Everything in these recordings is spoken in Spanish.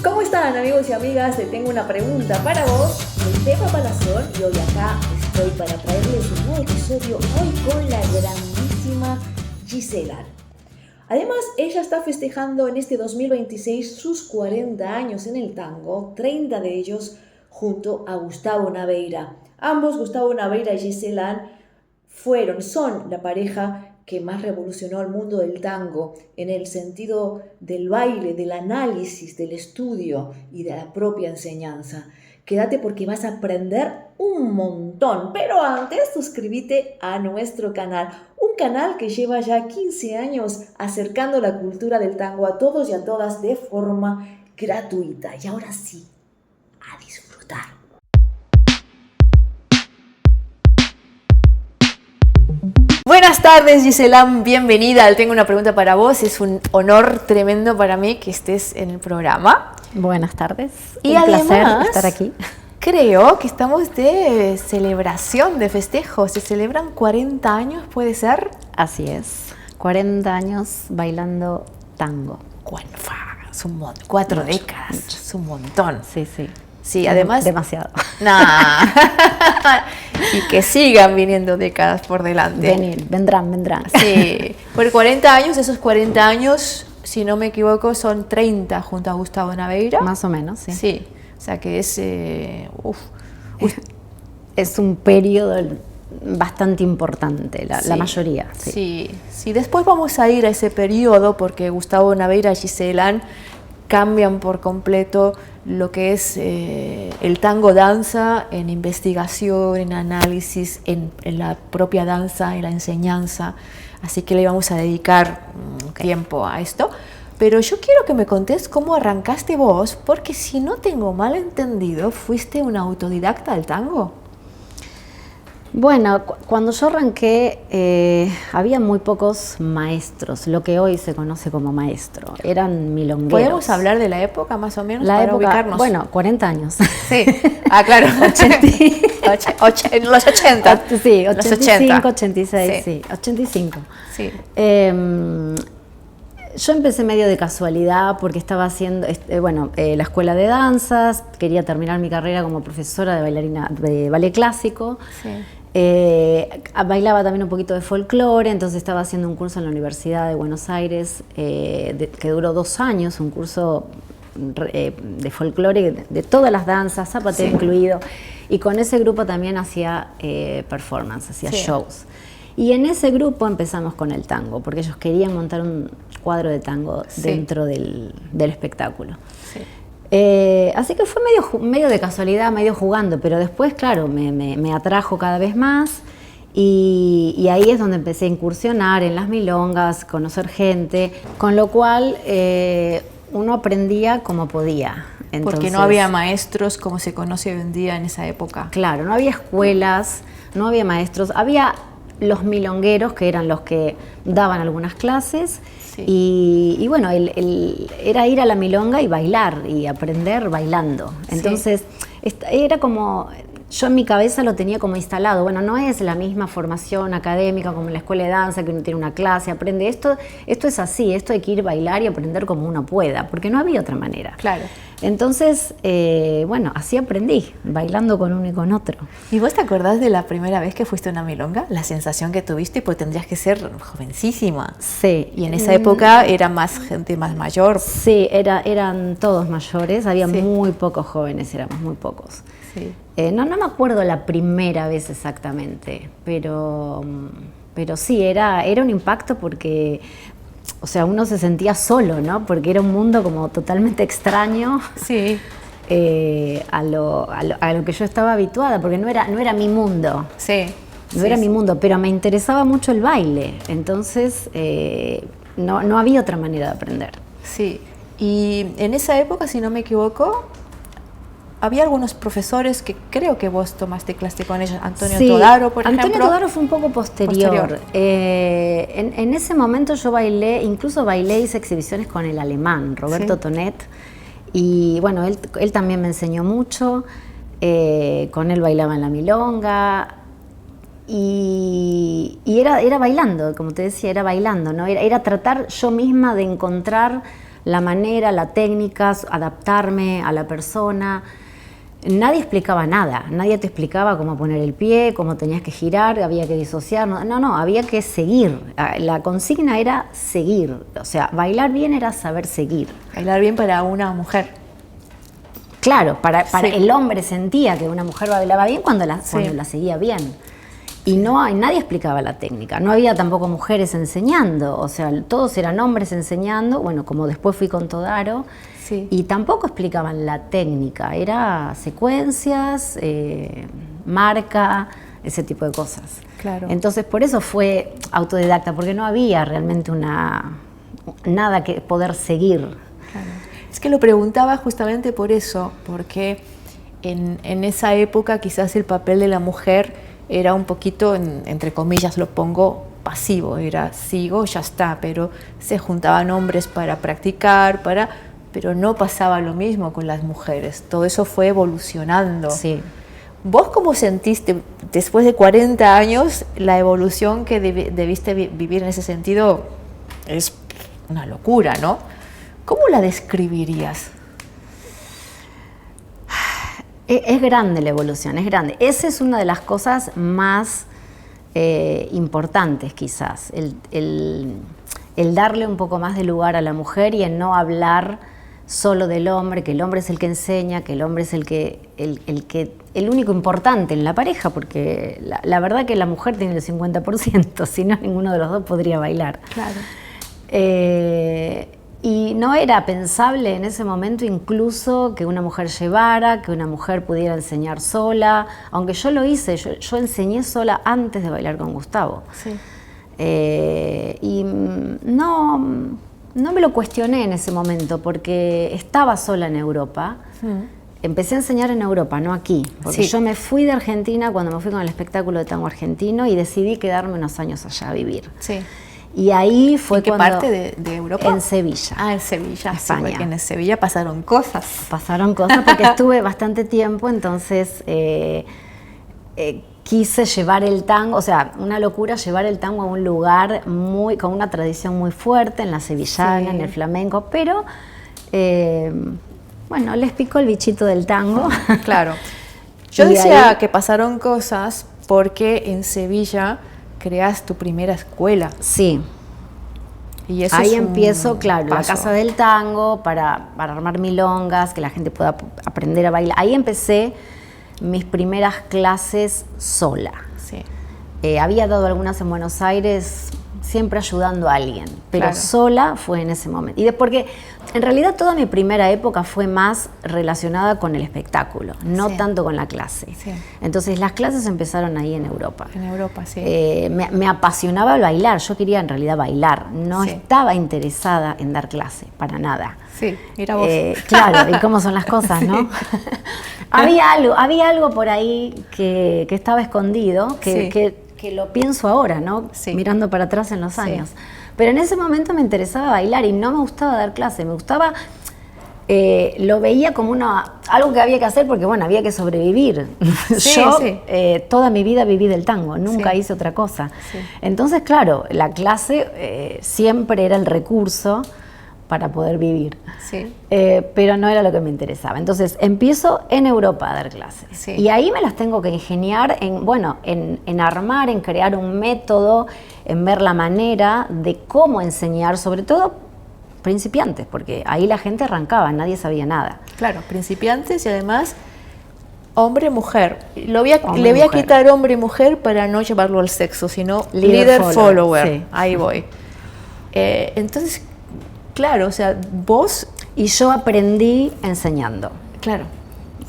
¿Cómo están, amigos y amigas? Te tengo una pregunta para vos. Soy Pepa Palazón y hoy acá estoy para traerles un nuevo episodio, hoy con la grandísima Gisela. Además, ella está festejando en este 2026 sus 40 años en el tango, 30 de ellos junto a Gustavo Naveira. Ambos, Gustavo Naveira y Gisela, son la pareja que más revolucionó el mundo del tango en el sentido del baile, del análisis, del estudio y de la propia enseñanza. Quédate porque vas a aprender un montón, pero antes suscríbete a nuestro canal, un canal que lleva ya 15 años acercando la cultura del tango a todos y a todas de forma gratuita. Y ahora sí, a disfrutar. Buenas tardes, Gisela, bienvenida. Tengo una pregunta para vos. Es un honor tremendo para mí que estés en el programa. Buenas tardes. Y un además, placer estar aquí. Creo que estamos de celebración, de festejo. Se celebran 40 años, ¿puede ser? Así es. 40 años bailando tango. Es un montón. 4 décadas. Mucho. Es un montón. Sí, sí. Sí, además... Demasiado. Nah. Y que sigan viniendo décadas por delante. Vendrán. Sí. Por 40 años, esos 40 años, si no me equivoco, son 30 junto a Gustavo Naveira. Más o menos, sí. Sí. O sea que es... Es un periodo bastante importante, la mayoría. Sí. Sí. Después vamos a ir a ese periodo porque Gustavo Naveira y Gisela cambian por completo lo que es el tango danza en investigación, en análisis, en la propia danza, en la enseñanza. Así que le vamos a dedicar tiempo a esto. Pero yo quiero que me contés cómo arrancaste vos, porque si no tengo mal entendido, fuiste una autodidacta del tango. Bueno, cuando yo arranqué había muy pocos maestros, lo que hoy se conoce como maestro. Eran milongueros. ¿Podemos hablar de la época más o menos la para época, ubicarnos? Bueno, 40 años. Sí, claro. En los 80. Sí, 85, 80. 86, sí, 85. Sí. Yo empecé medio de casualidad porque estaba haciendo la escuela de danzas, quería terminar mi carrera como profesora de bailarina de ballet clásico. Sí. Bailaba también un poquito de folclore, entonces estaba haciendo un curso en la Universidad de Buenos Aires que duró 2 años, un curso de folclore de todas las danzas, zapateo incluido, y con ese grupo también hacía performance, hacía shows. Y en ese grupo empezamos con el tango, porque ellos querían montar un cuadro de tango dentro del espectáculo. Sí. Así que fue medio de casualidad, medio jugando, pero después, claro, me atrajo cada vez más y ahí es donde empecé a incursionar en las milongas, conocer gente, con lo cual uno aprendía como podía. Entonces, porque no había maestros como se conoce hoy en día en esa época. Claro, no había escuelas, no había maestros, había los milongueros que eran los que daban algunas clases. Sí. Y bueno, era ir a la milonga y bailar y aprender bailando. Entonces, era como, yo en mi cabeza lo tenía como instalado. Bueno, no es la misma formación académica como en la escuela de danza, que uno tiene una clase, aprende esto es así, esto hay que ir a bailar y aprender como uno pueda, porque no había otra manera. Claro. Entonces, así aprendí, bailando con uno y con otro. ¿Y vos te acordás de la primera vez que fuiste a una milonga? La sensación que tuviste, pues tendrías que ser jovencísima. Sí. Y en esa época era más gente más mayor. Sí, eran todos mayores, había muy pocos jóvenes, éramos muy pocos. Sí. No me acuerdo la primera vez exactamente, pero sí, era un impacto porque... O sea, uno se sentía solo, ¿no? Porque era un mundo como totalmente extraño a lo que yo estaba habituada, porque no era mi mundo. Sí. No era mi mundo, pero me interesaba mucho el baile. Entonces, no había otra manera de aprender. Sí. Y en esa época, si no me equivoco, había algunos profesores que creo que vos tomaste clase con ellos. Antonio Todaro, por ejemplo. Antonio Todaro fue un poco posterior. En ese momento yo hice exhibiciones con el alemán, Roberto Tonet. Y bueno, él también me enseñó mucho. Con él bailaba en la milonga. Y era bailando, como te decía, era bailando, ¿no? Era tratar yo misma de encontrar la manera, la técnica, adaptarme a la persona. Nadie explicaba nada, nadie te explicaba cómo poner el pie, cómo tenías que girar, había que disociar, no, había que seguir. La consigna era seguir, o sea, bailar bien era saber seguir. Bailar bien para una mujer. Claro, para el hombre sentía que una mujer bailaba bien cuando la seguía bien. Y nadie explicaba la técnica, no había tampoco mujeres enseñando, o sea, todos eran hombres enseñando, bueno, como después fui con Todaro, y tampoco explicaban la técnica, era secuencias, marca, ese tipo de cosas. Claro. Entonces, por eso fue autodidacta, porque no había realmente nada que poder seguir. Claro. Es que lo preguntaba justamente por eso, porque en esa época quizás el papel de la mujer era un poquito, entre comillas lo pongo, pasivo, era sigo, ya está, pero se juntaban hombres para practicar, pero no pasaba lo mismo con las mujeres, todo eso fue evolucionando. Sí. ¿Vos cómo sentiste, después de 40 años, la evolución que debiste vivir en ese sentido? Es una locura, ¿no? ¿Cómo la describirías? Es grande la evolución, es grande. Esa es una de las cosas más importantes quizás, el darle un poco más de lugar a la mujer y el no hablar solo del hombre, que el hombre es el que enseña, que el hombre es el único importante en la pareja, porque la verdad que la mujer tiene el 50%, si no ninguno de los dos podría bailar. Claro. Y no era pensable en ese momento incluso que una mujer llevara, que una mujer pudiera enseñar sola, aunque yo lo hice, yo enseñé sola antes de bailar con Gustavo. Sí. Y no me lo cuestioné en ese momento porque estaba sola en Europa. Empecé a enseñar en Europa, no aquí, porque yo me fui de Argentina cuando me fui con el espectáculo de tango argentino y decidí quedarme unos años allá a vivir. Sí. Y ahí fue cuando... ¿En qué parte de Europa? En Sevilla. Ah, en Sevilla, España. Sí, porque en Sevilla pasaron cosas. Pasaron cosas porque estuve bastante tiempo, entonces quise llevar el tango, o sea, una locura llevar el tango a un lugar con una tradición muy fuerte, en la sevillana, en el flamenco, pero bueno, les picó el bichito del tango. Claro. Yo decía que pasaron cosas porque en Sevilla creas tu primera escuela. Sí. Y eso ahí es empiezo, claro, paso. la Casa del Tango, para armar milongas, que la gente pueda aprender a bailar. Ahí empecé mis primeras clases sola. Sí. Había dado algunas en Buenos Aires, siempre ayudando a alguien, pero sola fue en ese momento. Y porque en realidad toda mi primera época fue más relacionada con el espectáculo, no tanto con la clase. Sí. Entonces las clases empezaron ahí en Europa. En Europa, sí. Me apasionaba el bailar, yo quería en realidad bailar, no estaba interesada en dar clase, para nada. Sí, mira vos. Claro, y cómo son las cosas, ¿no? Había algo por ahí que estaba escondido, que lo pienso ahora, ¿no? Sí. Mirando para atrás en los años. Pero en ese momento me interesaba bailar y no me gustaba dar clase, me gustaba, lo veía como algo que había que hacer porque, bueno, había que sobrevivir. Yo toda mi vida viví del tango, nunca hice otra cosa. Sí. Entonces, claro, la clase siempre era el recurso para poder vivir, pero no era lo que me interesaba. Entonces empiezo en Europa a dar clases y ahí me las tengo que ingeniar en armar, en crear un método, en ver la manera de cómo enseñar, sobre todo principiantes, porque ahí la gente arrancaba, nadie sabía nada. Claro, principiantes y además hombre-mujer. Le voy a quitar hombre y mujer para no llevarlo al sexo, sino leader-follower. Sí. Ahí voy. Entonces, claro, o sea, vos... Y yo aprendí enseñando. Claro.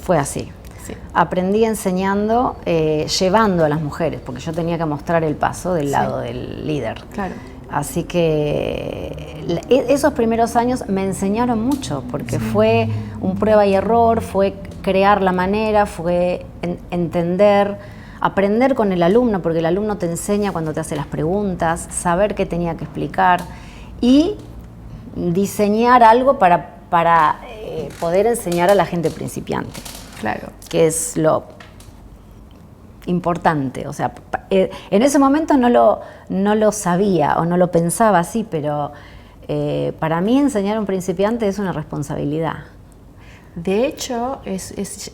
Fue así. Sí. Aprendí enseñando, llevando a las mujeres, porque yo tenía que mostrar el paso del lado del líder. Claro. Así que esos primeros años me enseñaron mucho, porque fue un prueba y error, fue crear la manera, fue entender, aprender con el alumno, porque el alumno te enseña cuando te hace las preguntas, saber qué tenía que explicar y diseñar algo para poder enseñar a la gente principiante. Claro. Que es lo importante. O sea, en ese momento no lo sabía o no lo pensaba así, pero Para mí enseñar a un principiante es una responsabilidad. De hecho,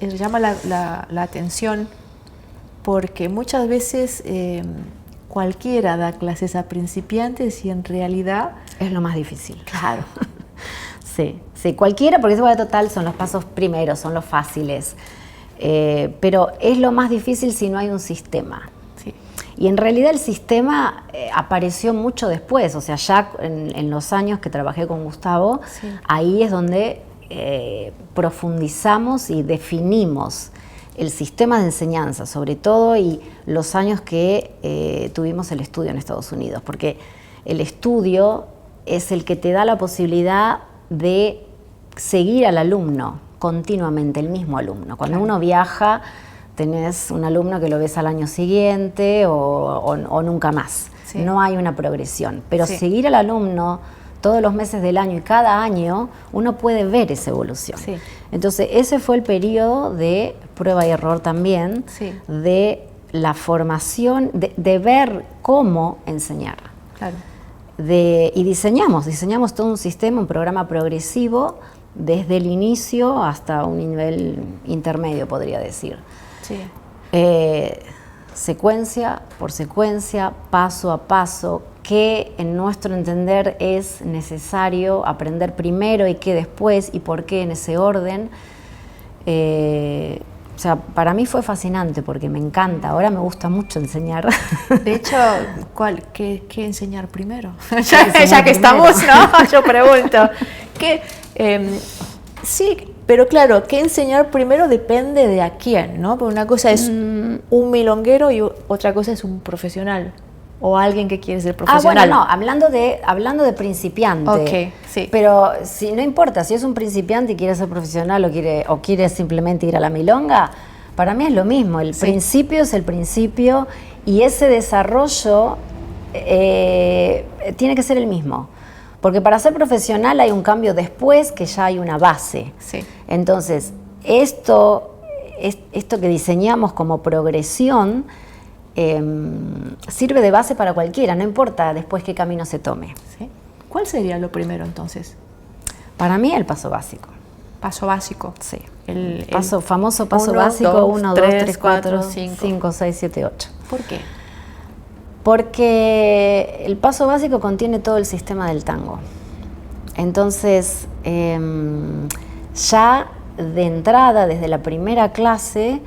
llama la atención porque muchas veces cualquiera da clases a principiantes y en realidad... Es lo más difícil. Claro. Sí, cualquiera, porque es igual total, son los pasos primeros, son los fáciles. Pero es lo más difícil si no hay un sistema. Sí. Y en realidad el sistema apareció mucho después, o sea, ya en los años que trabajé con Gustavo, sí, ahí es donde profundizamos y definimos el sistema de enseñanza, sobre todo, y los años que tuvimos el estudio en Estados Unidos, porque el estudio es el que te da la posibilidad de seguir al alumno continuamente, el mismo alumno. Cuando uno viaja, tenés un alumno que lo ves al año siguiente o nunca más. Sí. No hay una progresión, pero sí, seguir al alumno todos los meses del año y cada año, uno puede ver esa evolución. Sí. Entonces, ese fue el periodo de prueba y error también, sí, de la formación, de ver cómo enseñar. Claro. Y diseñamos todo un sistema, un programa progresivo, desde el inicio hasta un nivel intermedio, podría decir. Sí. Secuencia por secuencia, paso a paso, qué en nuestro entender es necesario aprender primero y qué después y por qué en ese orden. O sea, para mí fue fascinante porque me encanta, ahora me gusta mucho enseñar. De hecho, ¿qué enseñar primero? Ya que estamos, ¿no? Yo pregunto. Sí, pero claro, ¿qué enseñar primero depende de a quién, ¿no? Porque una cosa es un milonguero y otra cosa es un profesional. O alguien que quiere ser profesional. Bueno, no, hablando de principiante. Ok, sí. Pero si no importa, si es un principiante y quiere ser profesional o quiere simplemente ir a la milonga, para mí es lo mismo. El principio es el principio y ese desarrollo tiene que ser el mismo. Porque para ser profesional hay un cambio después que ya hay una base. Sí. Entonces, esto que diseñamos como progresión sirve de base para cualquiera, no importa después qué camino se tome. ¿Sí? ¿Cuál sería lo primero entonces? Para mí el paso básico. Paso básico. Sí. El famoso paso básico 1, 2, 3, 4, 5, 6, 7, 8. ¿Por qué? Porque el paso básico contiene todo el sistema del tango. Entonces, ya de entrada, desde la primera clase,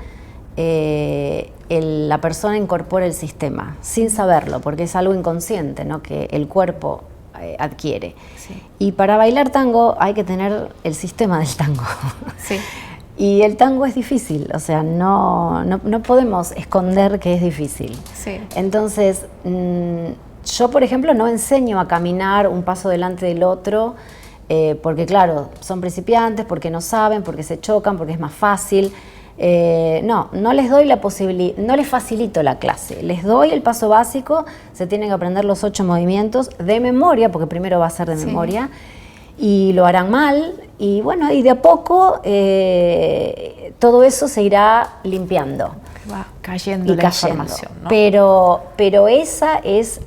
la persona incorpora el sistema, sin saberlo, porque es algo inconsciente, ¿no?, que el cuerpo adquiere. Sí. Y para bailar tango hay que tener el sistema del tango. Sí. Y el tango es difícil, o sea, no podemos esconder que es difícil. Sí. Entonces, yo, por ejemplo, no enseño a caminar un paso delante del otro, porque claro, son principiantes, porque no saben, porque se chocan, porque es más fácil. No les doy la posibilidad, no les facilito la clase, les doy el paso básico, se tienen que aprender los 8 movimientos de memoria, porque primero va a ser de memoria, y lo harán mal, y bueno, y de a poco todo eso se irá limpiando. Va cayendo la información, ¿no? Pero esa es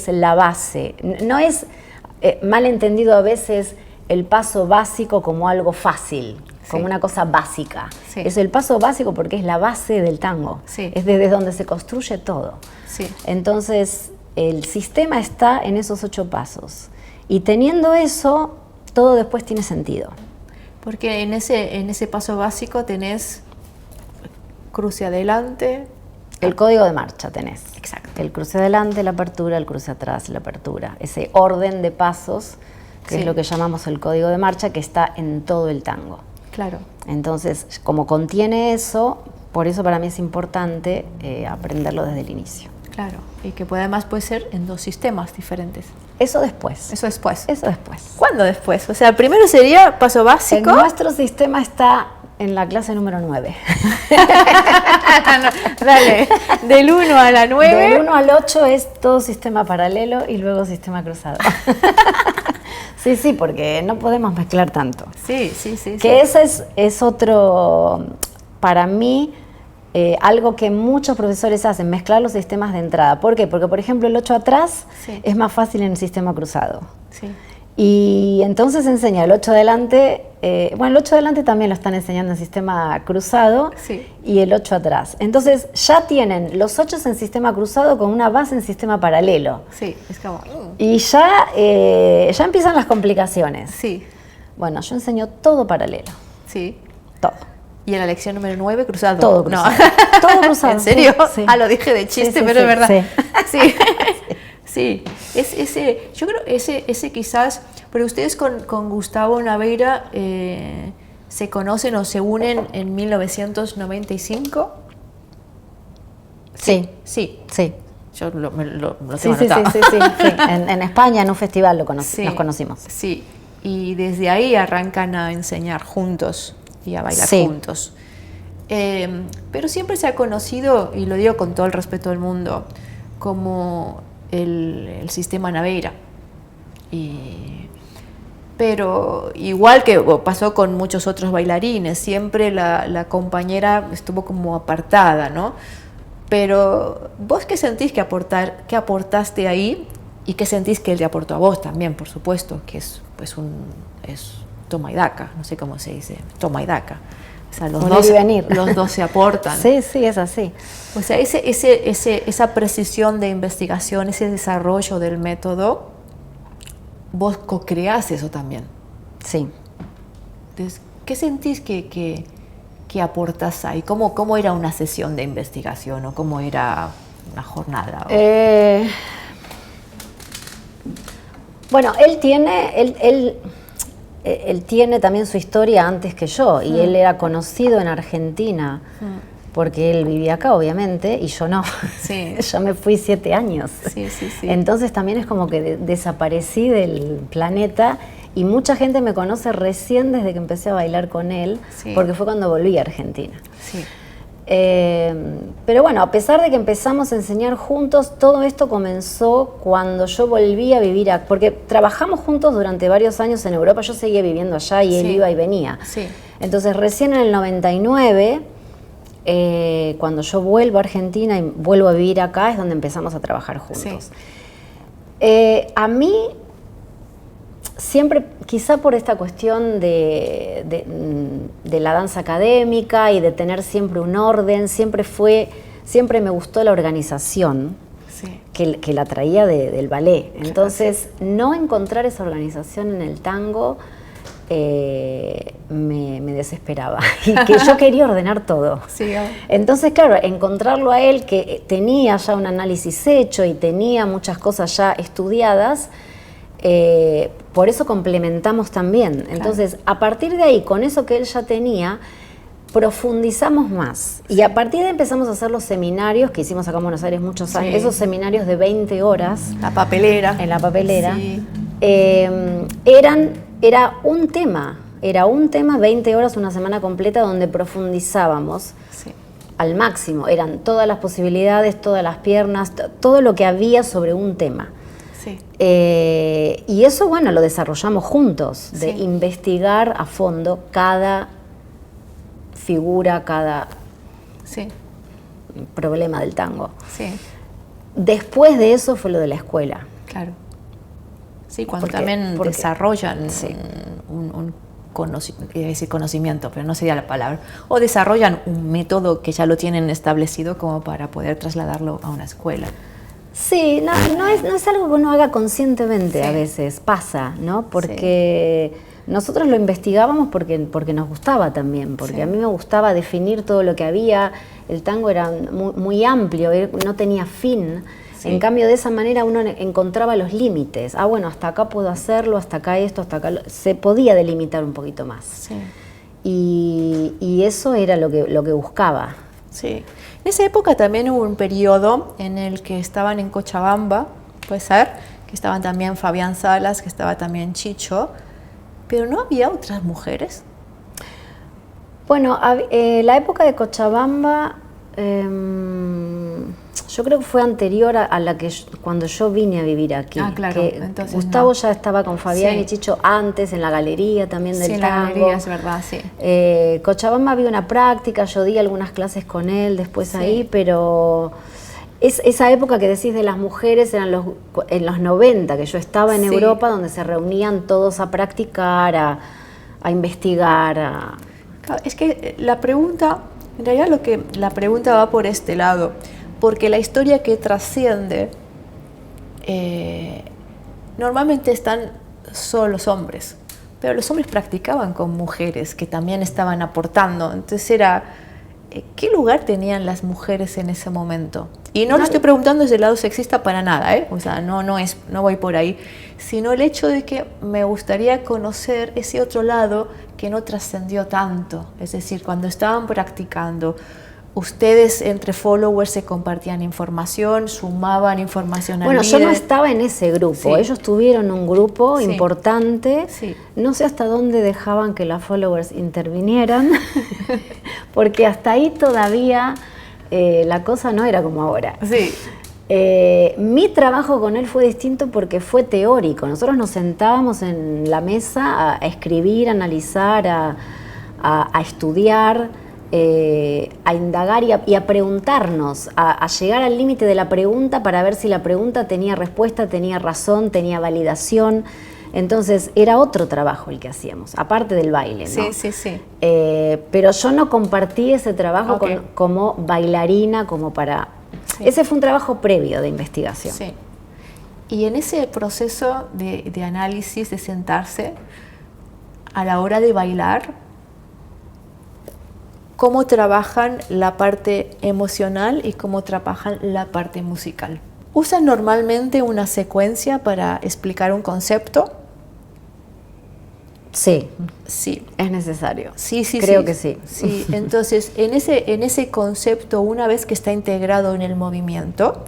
la base, no es malentendido a veces el paso básico como algo fácil. Como una cosa básica. Sí. Es el paso básico porque es la base del tango. Sí. Es desde donde se construye todo. Sí. Entonces, el sistema está en esos 8 pasos. Y teniendo eso, todo después tiene sentido. Porque en ese paso básico tenés cruce adelante. El código de marcha tenés. Exacto. El cruce adelante, la apertura, el cruce atrás, la apertura. Ese orden de pasos, que es lo que llamamos el código de marcha, que está en todo el tango. Claro. Entonces, como contiene eso, por eso para mí es importante aprenderlo desde el inicio. Claro, y que además puede ser en 2 sistemas diferentes. Eso después. Eso después. Eso después. ¿Cuándo después? O sea, primero sería paso básico. Nuestro sistema está en la clase número 9. Dale, del 1 a la 9. Del 1 al 8 es todo sistema paralelo y luego sistema cruzado. Sí, porque no podemos mezclar tanto. Sí. Que ese es otro, para mí, algo que muchos profesores hacen, mezclar los sistemas de entrada. ¿Por qué? Porque, por ejemplo, el 8 atrás es más fácil en el sistema cruzado. Sí. Y entonces enseña el 8 adelante, bueno, el 8 adelante también lo están enseñando en sistema cruzado, Sí. y el 8 atrás. Entonces ya tienen los 8 en sistema cruzado con una base en sistema paralelo. Sí, es como... Y ya empiezan las complicaciones. Sí, Bueno, yo enseño todo paralelo, sí. todo. Y en la lección número 9, cruzado. Todo cruzado. No. Todo cruzado. ¿En serio? Sí, sí. Ah, lo dije de chiste, Sí, sí, pero sí, es verdad. sí. Sí. Sí. Yo creo ese quizás, pero ustedes con Gustavo Naveira se conocen o se unen en 1995. Sí, Sí. sí. Yo lo Sí, tengo sí, sí, anotado. sí, sí, sí. En España, en un festival Sí. nos conocimos. Sí, y desde ahí arrancan a enseñar juntos y a bailar Sí. juntos. Pero siempre se ha conocido, y lo digo con todo el respeto del mundo, como el sistema Naveira. Pero igual que pasó con muchos otros bailarines, siempre la compañera estuvo como apartada, ¿no? Pero vos, ¿qué sentís que aportaste ahí? Y qué sentís que él te aportó a vos también, por supuesto, que es pues es toma y daca, no sé cómo se dice, toma y daca. O sea, Un ir y venir. los dos se aportan. Sí, sí, es así. O sea, esa precisión de investigación, ese desarrollo del método, vos co-creás eso también. Sí. Entonces, ¿qué sentís que aportás ahí? ¿Cómo era una sesión de investigación o cómo era una jornada? Bueno, él tiene también su historia antes que yo, y él era conocido en Argentina, porque él vivía acá, obviamente, y yo no. Sí. Yo me fui 7 años. Sí, sí, sí. Entonces también es como que desaparecí del planeta, y mucha gente me conoce recién desde que empecé a bailar con él, Sí. porque fue cuando volví a Argentina. Sí. Pero bueno, a pesar de que empezamos a enseñar juntos, todo esto comenzó cuando yo volví a vivir acá, porque trabajamos juntos durante varios años en Europa. Yo seguía viviendo allá y él Sí. iba y venía. Sí. Entonces recién en el 99, cuando yo vuelvo a Argentina y vuelvo a vivir acá, es donde empezamos a trabajar juntos. A mí siempre, quizá por esta cuestión de la danza académica y de tener siempre un orden, siempre me gustó la organización, Sí. que la traía del ballet. Entonces, no encontrar esa organización en el tango me desesperaba, y que yo quería ordenar todo. Sí. Entonces, claro, encontrarlo a él, que tenía ya un análisis hecho y tenía muchas cosas ya estudiadas, por eso complementamos también. Entonces, a partir de ahí, con eso que él ya tenía, profundizamos más. Y a partir de ahí empezamos a hacer los seminarios que hicimos acá en Buenos Aires muchos años, esos seminarios de 20 horas. La papelera. En la papelera. Sí. Era un tema, 20 horas, una semana completa, donde profundizábamos Sí. al máximo. Eran todas las posibilidades, todas las piernas, todo lo que había sobre un tema. Sí. Y eso, bueno, lo desarrollamos juntos, de Sí. investigar a fondo cada figura, cada Sí. problema del tango. Sí. Después de eso fue lo de la escuela. Claro. Sí, cuando Porque- también porque- desarrollan sí. un conocimiento, pero no sería la palabra, o desarrollan un método que ya lo tienen establecido como para poder trasladarlo a una escuela. Sí, no es algo que uno haga conscientemente. Sí. A veces, pasa, ¿no? Porque nosotros lo investigábamos porque nos gustaba también, porque Sí. a mí me gustaba definir todo lo que había. El tango era muy amplio, no tenía fin. Sí. En cambio, de esa manera uno encontraba los límites. Bueno, hasta acá puedo hacerlo, hasta acá esto, hasta acá se podía delimitar un poquito más. Sí. Y eso era lo que buscaba. Sí. En esa época también hubo un periodo en el que estaban en Cochabamba, puede ser, que estaban también Fabián Salas, que estaba también Chicho, pero no había otras mujeres. Bueno, la época de Cochabamba, yo creo que fue anterior a la que cuando yo vine a vivir aquí. Ah, claro, Que entonces Gustavo no. ya estaba con Fabián Sí. y Chicho antes, en la galería también del Sí, la tango. galería, es verdad, sí. Cochabamba había una práctica, yo di algunas clases con él después Sí. ahí, pero Esa época que decís de las mujeres eran en los 90, que yo estaba en Europa, donde se reunían todos a practicar, a investigar. Claro, es que la pregunta, en realidad la pregunta va por este lado, porque la historia que trasciende normalmente están solo los hombres, pero los hombres practicaban con mujeres que también estaban aportando. Entonces era, ¿qué lugar tenían las mujeres en ese momento? Y no lo estoy preguntando desde el lado sexista para nada, o sea, no voy por ahí, sino el hecho de que me gustaría conocer ese otro lado que no trascendió tanto. Es decir, cuando estaban practicando, ustedes entre followers se compartían información, sumaban información al líder. Bueno, yo no estaba en ese grupo, Sí. ellos tuvieron un grupo Sí. importante, Sí. no sé hasta dónde dejaban que las followers intervinieran, porque hasta ahí todavía la cosa no era como ahora. Sí. Mi trabajo con él fue distinto porque fue teórico. Nosotros nos sentábamos en la mesa a escribir, a analizar, a estudiar, a indagar y a preguntarnos, a llegar al límite de la pregunta para ver si la pregunta tenía respuesta, tenía razón, tenía validación. Entonces era otro trabajo el que hacíamos, aparte del baile, ¿no? Sí. Pero yo no compartí ese trabajo Ok. como bailarina, como para... Sí. Ese fue un trabajo previo de investigación. Sí. Y en ese proceso de análisis, de sentarse, a la hora de bailar, ¿cómo trabajan la parte emocional y cómo trabajan la parte musical? ¿Usan normalmente una secuencia para explicar un concepto? Sí, Sí. es necesario. Sí, Creo que sí. Sí, entonces en ese concepto, una vez que está integrado en el movimiento,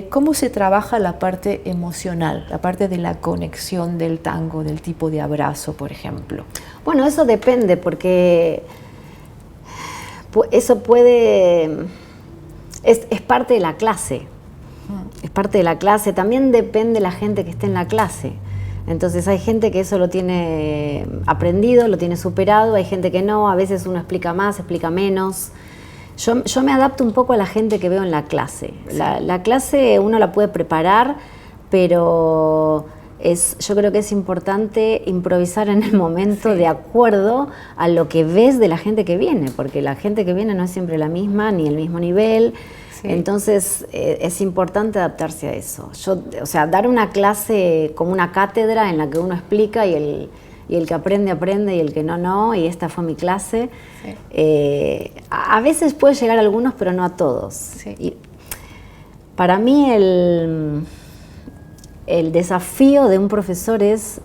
¿cómo se trabaja la parte emocional, la parte de la conexión del tango, del tipo de abrazo, por ejemplo? Bueno, eso depende porque eso puede... Es parte de la clase. Es parte de la clase. También depende la gente que esté en la clase. Entonces hay gente que eso lo tiene aprendido, lo tiene superado, hay gente que no, a veces uno explica más, explica menos. Yo me adapto un poco a la gente que veo en la clase. Sí. La clase uno la puede preparar, pero yo creo que es importante improvisar en el momento de acuerdo a lo que ves de la gente que viene, porque la gente que viene no es siempre la misma, ni el mismo nivel. Sí. Entonces es importante adaptarse a eso. O sea, dar una clase como una cátedra en la que uno explica y el que aprende, aprende y el que no, y esta fue mi clase. Sí. A veces puede llegar a algunos, pero no a todos. Sí. Y para mí el desafío de un profesor es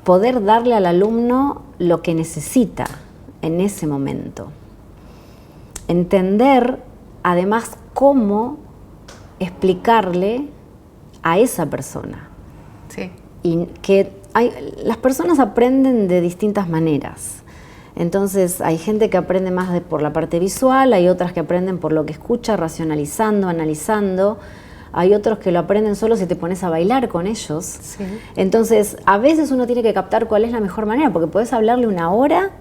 poder darle al alumno lo que necesita en ese momento. Entender, además, cómo explicarle a esa persona. Sí. Y que las personas aprenden de distintas maneras. Entonces, hay gente que aprende más por la parte visual, hay otras que aprenden por lo que escucha, racionalizando, analizando. Hay otros que lo aprenden solo si te pones a bailar con ellos. Sí. Entonces, a veces uno tiene que captar cuál es la mejor manera, porque puedes hablarle una hora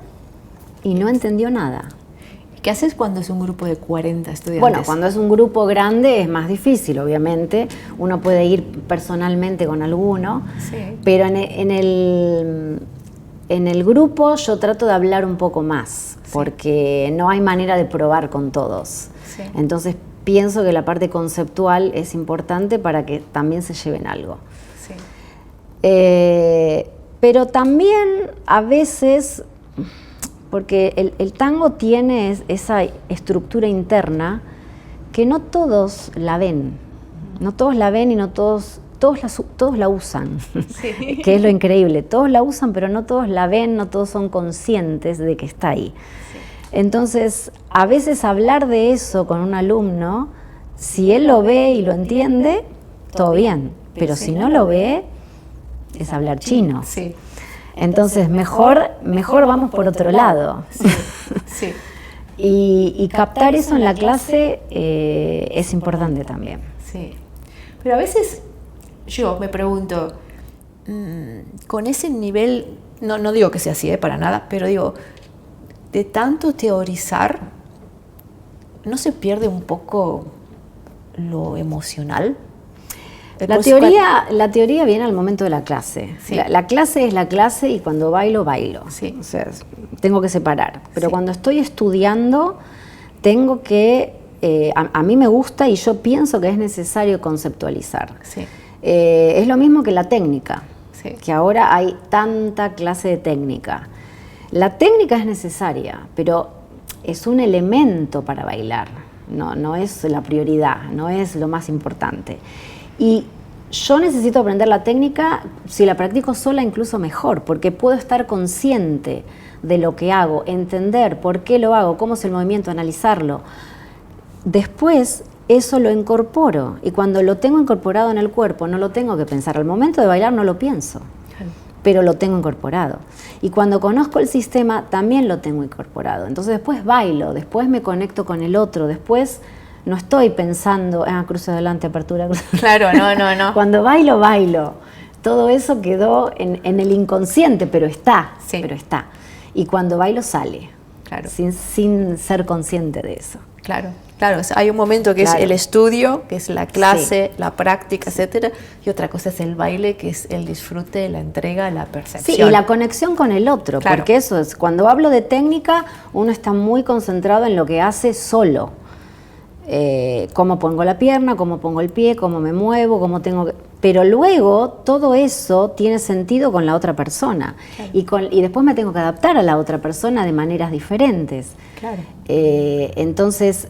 y no entendió nada. ¿Qué haces cuando es un grupo de 40 estudiantes? Bueno, cuando es un grupo grande es más difícil, obviamente. Uno puede ir personalmente con alguno, Sí. pero en el grupo yo trato de hablar un poco más, porque no hay manera de probar con todos. Sí. Entonces pienso que la parte conceptual es importante para que también se lleven algo. Sí. Pero también a veces, porque el tango tiene esa estructura interna que no todos la ven. No todos la ven y no todos la usan, Sí. que es lo increíble. Todos la usan, pero no todos la ven, no todos son conscientes de que está ahí. Sí. Entonces, a veces hablar de eso con un alumno, si él lo ve y lo entiende, todo bien. Pero si no lo ve, es hablar chino. Sí. Entonces, mejor vamos por otro lado. Sí. Sí. Y captar eso en la clase es importante también. Sí. Pero a veces yo me pregunto, con ese nivel, no digo que sea así, para nada, pero digo, de tanto teorizar, ¿no se pierde un poco lo emocional? La teoría viene al momento de la clase. Sí. La clase es la clase y cuando bailo. Sí. O sea, tengo que separar. Pero Sí. cuando estoy estudiando, tengo que... a mí me gusta y yo pienso que es necesario conceptualizar. Sí. Es lo mismo que la técnica, Sí. que ahora hay tanta clase de técnica. La técnica es necesaria, pero es un elemento para bailar, no es la prioridad, no es lo más importante. Y yo necesito aprender la técnica, si la practico sola incluso mejor, porque puedo estar consciente de lo que hago, entender por qué lo hago, cómo es el movimiento, analizarlo. Después eso lo incorporo y cuando lo tengo incorporado en el cuerpo no lo tengo que pensar. Al momento de bailar no lo pienso, pero lo tengo incorporado. Y cuando conozco el sistema también lo tengo incorporado. Entonces después bailo, después me conecto con el otro, después no estoy pensando, cruce adelante, apertura, cruce. Claro, no. Cuando bailo. Todo eso quedó en el inconsciente, pero está. Y cuando bailo sale, Claro. sin ser consciente de eso. Claro. O sea, hay un momento que es el estudio, que es la clase, la práctica, etcétera, y otra cosa es el baile, que es el disfrute, la entrega, la percepción. Sí, y la conexión con el otro, Claro. porque eso es, cuando hablo de técnica, uno está muy concentrado en lo que hace solo. Cómo pongo la pierna, cómo pongo el pie, cómo me muevo, cómo tengo que... Pero luego todo eso tiene sentido con la otra persona. Claro. Y después me tengo que adaptar a la otra persona de maneras diferentes. Claro. Entonces,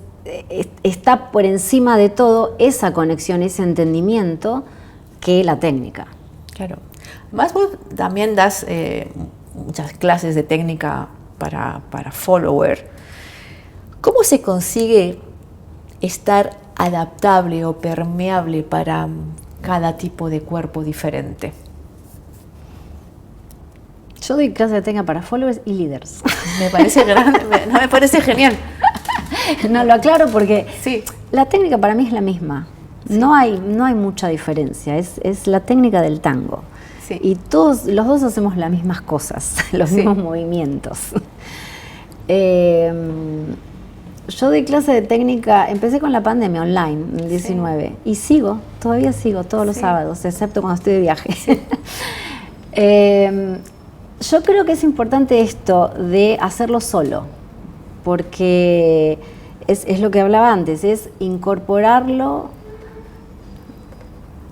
está por encima de todo esa conexión, ese entendimiento que la técnica. Claro. Más vos también das muchas clases de técnica para follower. ¿Cómo se consigue estar adaptable o permeable para cada tipo de cuerpo diferente? Yo doy clases de técnica para followers y leaders. Me parece grande, me parece genial. No, lo aclaro porque Sí. la técnica para mí es la misma. Sí. No hay mucha diferencia, es la técnica del tango. Sí. Y los dos hacemos las mismas cosas, los mismos movimientos. Yo doy clase de técnica, empecé con la pandemia online, en el 19, y todavía sigo todos los sábados, excepto cuando estoy de viaje. Yo creo que es importante esto de hacerlo solo, porque es lo que hablaba antes, es incorporarlo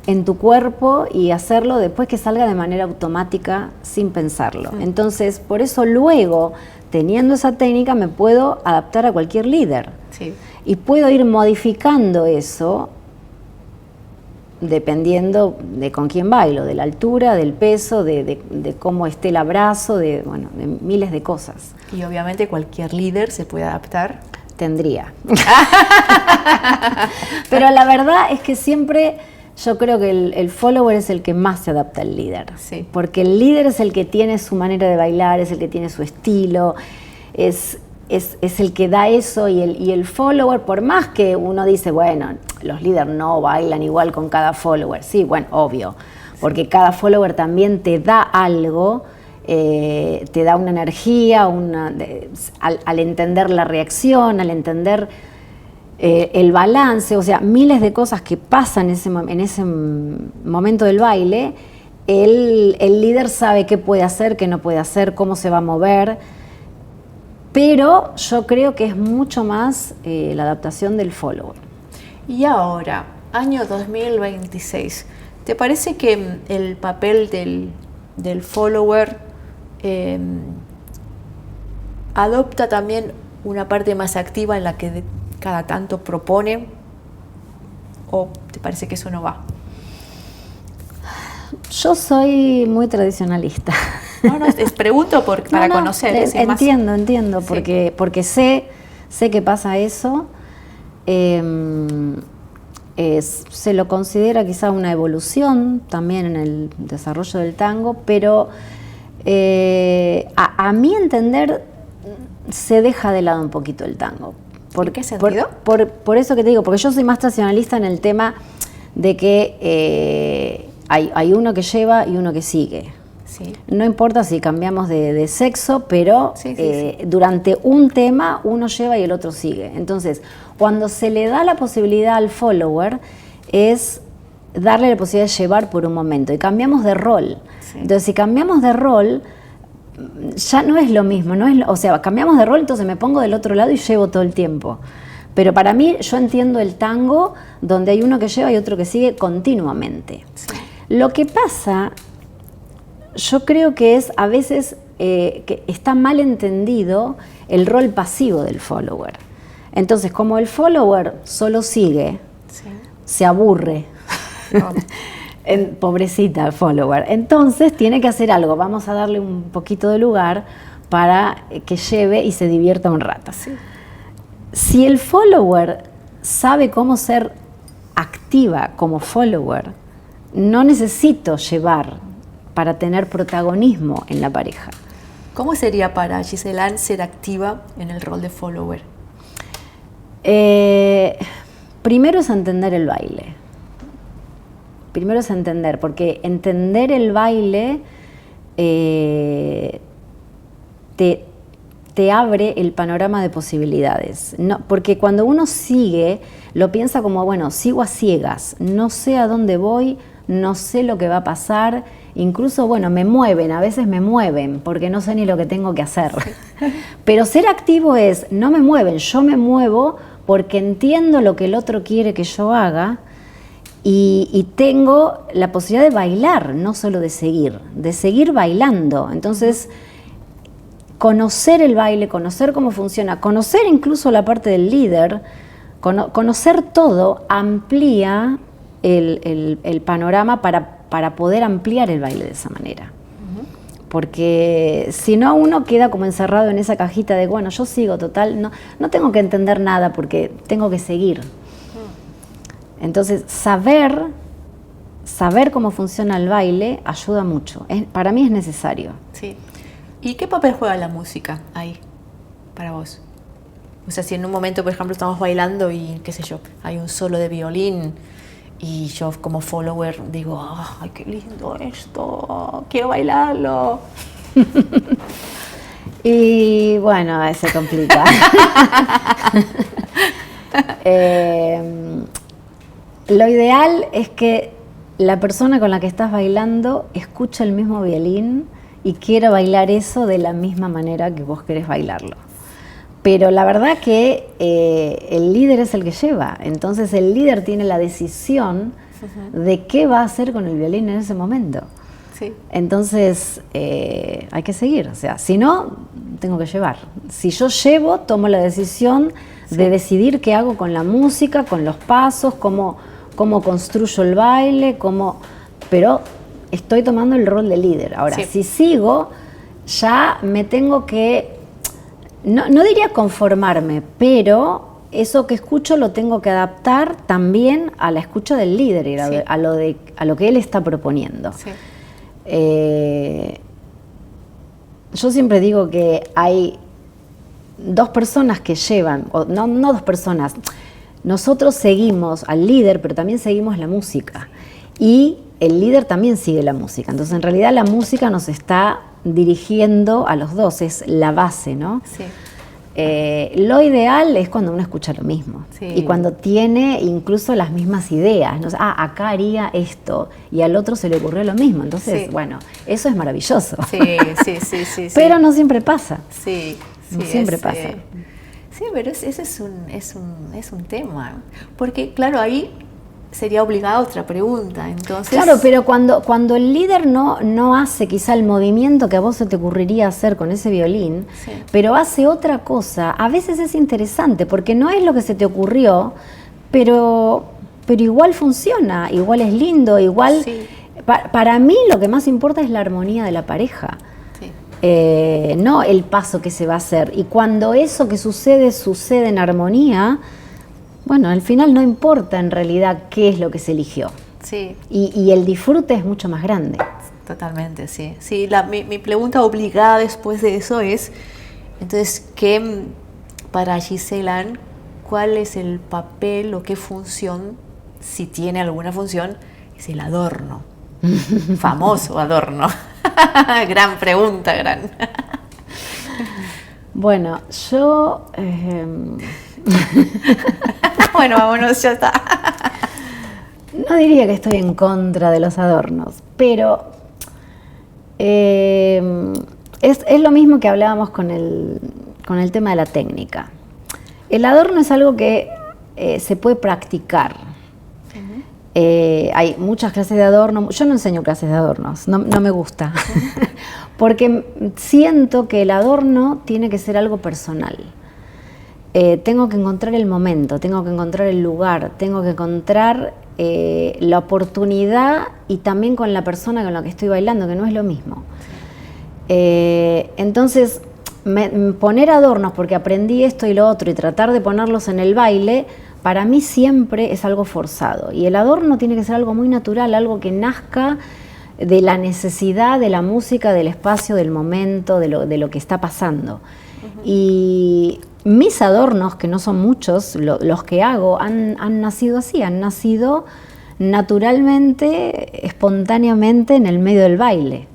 en tu cuerpo y hacerlo después que salga de manera automática sin pensarlo. Sí. Entonces, por eso luego, teniendo esa técnica, me puedo adaptar a cualquier líder. Sí. Y puedo ir modificando eso dependiendo de con quién bailo, de la altura, del peso, de cómo esté el abrazo, de miles de cosas. Y obviamente cualquier líder se puede adaptar. Tendría. Pero la verdad es que siempre yo creo que el follower es el que más se adapta al líder. Sí. Porque el líder es el que tiene su manera de bailar, es el que tiene su estilo, es el que da eso y el follower, por más que uno dice, bueno, los líderes no bailan igual con cada follower. Sí, bueno, obvio, porque cada follower también te da algo, te da una energía, al entender la reacción, al entender el balance, o sea, miles de cosas que pasan en ese momento del baile. El líder sabe qué puede hacer, qué no puede hacer, cómo se va a mover, pero yo creo que es mucho más la adaptación del follower. Y ahora, año 2026, ¿te parece que el papel del follower adopta también una parte más activa en la que cada tanto propone? ¿O te parece que eso no va? Yo soy muy tradicionalista. No, pregunto para conocer. Entiendo, Sí. porque sé que pasa eso. Se lo considera quizá una evolución también en el desarrollo del tango, pero a mi entender se deja de lado un poquito el tango. ¿En qué sentido? Por eso que te digo, porque yo soy más tradicionalista en el tema de que hay uno que lleva y uno que sigue. Sí. No importa si cambiamos de sexo, pero Sí. durante un tema uno lleva y el otro sigue. Entonces, cuando se le da la posibilidad al follower, es darle la posibilidad de llevar por un momento y cambiamos de rol. Sí. Entonces, si cambiamos de rol, ya no es lo mismo, o sea, cambiamos de rol, entonces me pongo del otro lado y llevo todo el tiempo. Pero para mí, yo entiendo el tango donde hay uno que lleva y otro que sigue continuamente. Sí. Lo que pasa, yo creo que es a veces que está mal entendido el rol pasivo del follower. Entonces, como el follower solo sigue, Sí. se aburre. Oh. Pobrecita el follower. Entonces tiene que hacer algo. Vamos a darle un poquito de lugar para que lleve y se divierta un rato. Sí. Si el follower sabe cómo ser activa como follower, no necesito llevar para tener protagonismo en la pareja. ¿Cómo sería para Giselle ser activa en el rol de follower? Primero es entender el baile. Primero es entender, porque entender el baile te abre el panorama de posibilidades. No, porque cuando uno sigue, lo piensa como, bueno, sigo a ciegas, no sé a dónde voy, no sé lo que va a pasar, incluso, bueno, me mueven, a veces me mueven, porque no sé ni lo que tengo que hacer. Pero ser activo es, no me mueven, yo me muevo porque entiendo lo que el otro quiere que yo haga, y tengo la posibilidad de bailar, no solo de seguir bailando. Entonces, conocer el baile, conocer cómo funciona, conocer incluso la parte del líder, conocer todo, amplía el panorama para poder ampliar el baile de esa manera. Porque si no, uno queda como encerrado en esa cajita de, bueno, yo sigo total, no tengo que entender nada porque tengo que seguir. Entonces, saber cómo funciona el baile ayuda mucho. Para mí es necesario. Sí. ¿Y qué papel juega la música ahí para vos? O sea, si en un momento, por ejemplo, estamos bailando y, qué sé yo, hay un solo de violín y yo como follower digo, ¡ay, qué lindo esto! ¡Quiero bailarlo! Y bueno, se complica. Lo ideal es que la persona con la que estás bailando escuche el mismo violín y quiera bailar eso de la misma manera que vos querés bailarlo. Pero la verdad que el líder es el que lleva, entonces el líder tiene la decisión de qué va a hacer con el violín en ese momento. Sí. Entonces hay que seguir, o sea, si no, tengo que llevar. Si yo llevo, tomo la decisión de decidir qué hago con la música, con los pasos, cómo construyo el baile, pero estoy tomando el rol de líder. Ahora, si sigo, ya me tengo que, no diría conformarme, pero eso que escucho lo tengo que adaptar también a la escucha del líder y a lo que él está proponiendo. Sí. Yo siempre digo que hay dos personas que llevan, no dos personas, nosotros seguimos al líder, pero también seguimos la música. Y el líder también sigue la música. Entonces, en realidad, la música nos está dirigiendo a los dos, es la base, ¿no? Sí. Lo ideal es cuando uno escucha lo mismo. Sí. Y cuando tiene incluso las mismas ideas. ¿No? Acá haría esto, y al otro se le ocurrió lo mismo. Entonces, bueno, eso es maravilloso. Sí. Pero no siempre pasa. Sí. No siempre pasa. Sí, pero ese es un tema. Porque, claro, ahí sería obligada otra pregunta. Entonces, claro, pero cuando el líder no hace quizá el movimiento que a vos se te ocurriría hacer con ese violín, pero hace otra cosa, a veces es interesante, porque no es lo que se te ocurrió, pero igual funciona, igual es lindo, igual... Sí. Para mí lo que más importa es la armonía de la pareja. No el paso que se va a hacer. Y cuando eso que sucede en armonía, bueno, al final no importa en realidad qué es lo que se eligió. Sí. Y el disfrute es mucho más grande. Totalmente, sí. Sí, mi pregunta obligada después de eso es, entonces, ¿qué para Giselle, cuál es el papel o qué función, si tiene alguna función, es el adorno? Famoso adorno. Gran pregunta, gran. Bueno, yo... Bueno, vámonos, ya está. No diría que estoy en contra de los adornos, pero es lo mismo que hablábamos con el tema de la técnica. El adorno es algo que se puede practicar. Hay muchas clases de adorno. Yo no enseño clases de adornos, no me gusta, porque siento que el adorno tiene que ser algo personal. Tengo que encontrar el momento, tengo que encontrar el lugar, tengo que encontrar la oportunidad y también con la persona con la que estoy bailando, que no es lo mismo. Entonces, poner adornos porque aprendí esto y lo otro y tratar de ponerlos en el baile, para mí siempre es algo forzado. Y el adorno tiene que ser algo muy natural, algo que nazca de la necesidad de la música, del espacio, del momento, de lo que está pasando. Y mis adornos, que no son muchos, los que hago, han nacido así, han nacido naturalmente, espontáneamente en el medio del baile.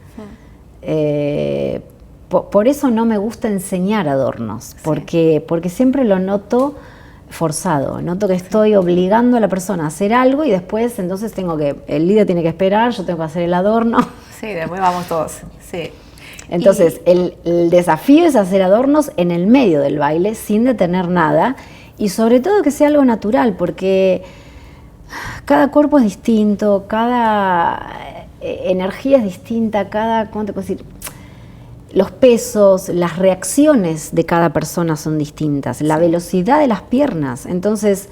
Por eso no me gusta enseñar adornos, porque siempre lo noto forzado, noto que estoy obligando a la persona a hacer algo y después entonces el líder tiene que esperar, yo tengo que hacer el adorno. Sí, después vamos todos, sí. Entonces, el desafío es hacer adornos en el medio del baile, sin detener nada, y sobre todo que sea algo natural, porque cada cuerpo es distinto, cada energía es distinta, ¿cómo te puedo decir? Los pesos, las reacciones de cada persona son distintas, la velocidad de las piernas. Entonces,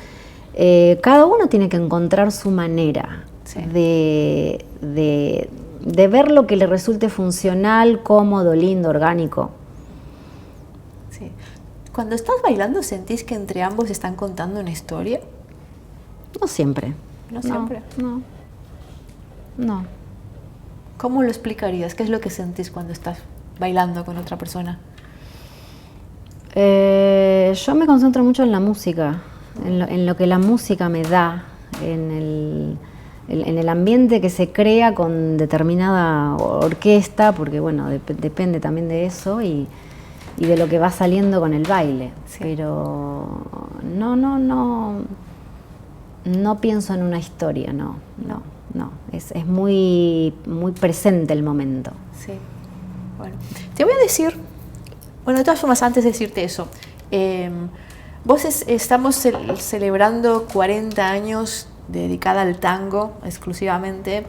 cada uno tiene que encontrar su manera de ver lo que le resulte funcional, cómodo, lindo, orgánico. Sí. Cuando estás bailando, ¿sentís que entre ambos están contando una historia? No siempre. ¿No siempre? No. ¿Cómo lo explicarías? ¿Qué es lo que sentís cuando estás bailando con otra persona? Yo me concentro mucho en la música, en lo que la música me da, en el ambiente que se crea con determinada orquesta, porque bueno, depende también de eso y de lo que va saliendo con el baile. Sí. Pero no pienso en una historia, no. Es muy, muy presente el momento. Sí. Bueno, te voy a decir, de todas formas, antes de decirte eso, estamos celebrando 40 años dedicada al tango exclusivamente.